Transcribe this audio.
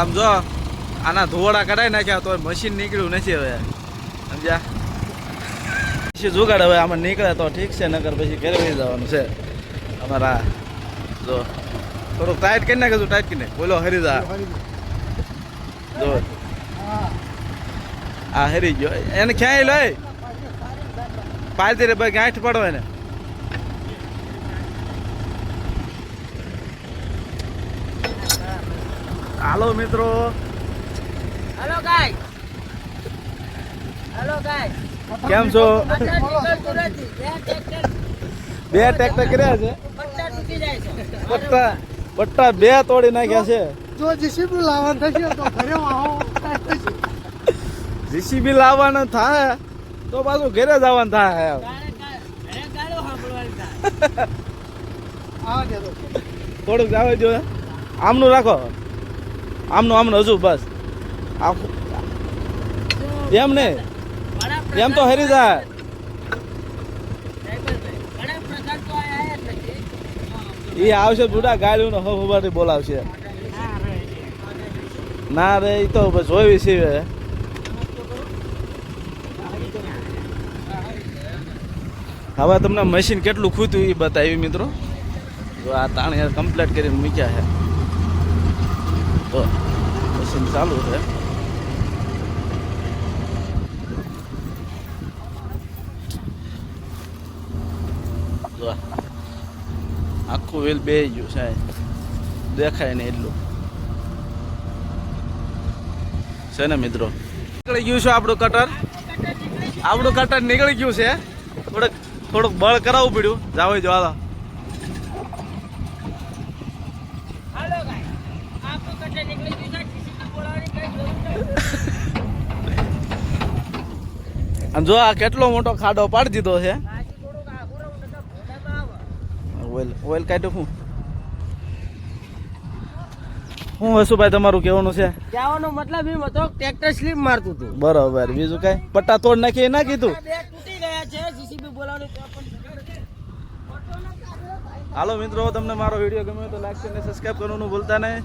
આમ જો આના ધોવાડા કઢાઈ નાખ્યા તો મશીન નીકળ્યું નથી હવે સમજ્યા. પછી જુગાડ હવે આમાં નીકળે તો ઠીક છે, નકર પછી ઘરે વહી જવાનું છે અમારા. જો થોડુંક ટાઈટ કરી નાખે, ટાઈટ કરી નાખ. બોલો હરી જા. જો આ હરી ગયો, એને ક્યાંય લઈ પાલતી રે ભાઈ, ગાંઠ પડો એને. હાલો મિત્રો, હેલો ગાઈસ, હેલો ગાઈસ, કેમ છો? બે બે ટ્રેક્ટર કર્યા છે, પટ્ટા તૂટી જાય છે. પટ્ટા બે તોડી નાખ્યા છે. જો જીસીબી લાવવાનું થશે તો ઘરે આવો. જીસીબી લાવવાનું થાય તો પાછું ઘરે જવાનું થાય. ગાળો સાંભળવાની થાય. આવા દે તો. થોડુંક જવા દો, આમનું રાખો, આમનું હજુ બસ. એમ ને એમ તો હરી જાય. વડાપ્રધાન તો આયા જ નથી. એ આવશે બુડા, ગાડીઓનો હવાથી બોલાવશે. ના રે એ તો જોઈ છે. હવે તમને મશીન કેટલું ખૂટ્યું એ બતાવ્યું મિત્રો. જો આ તાણ કમ્પ્લીટ કરીને મૂક્યા છે તો મશીન ચાલુ છે. જો આખું વ્હીલ બે ગયું છે, દેખાય ને એટલું છે ને મિત્રો. નીકળી ગયું છે આપણું કટર, નીકળી ગયું છે. થોડુંક બળ કરાવવું પડ્યું. જાવ જો હાલો. હેલો ગાઈસ, આપણું કટ્ટર નીકળી ગયું છે. જીસીબી બોલાવવાની કઈ જરૂર નથી. અને જો આ કેટલો મોટો ખાડો પાડી દીધો છે. પાછી થોડુંક આઘું રહું નકર ભોડામાં આવે. ઓઇલ કાઢ્યું. શું વસુભાઈ તમારું કહેવાનું છે? કહેવાનો મતલબ એમ હતો ટ્રેક્ટર સ્લીપ મારતું હતું. બરોબર, બીજું કઈ? પટ્ટા તોડ નાખી ના કીધું. બે તૂટી ગયા છે. જીસીબી બોલાવવાની તો પણ હાલો મિત્રો, તમને મારો વિડીયો ગમ્યો તો લાઈક અને સબસ્ક્રાઈબ કરવાનું ભૂલતા નહીં.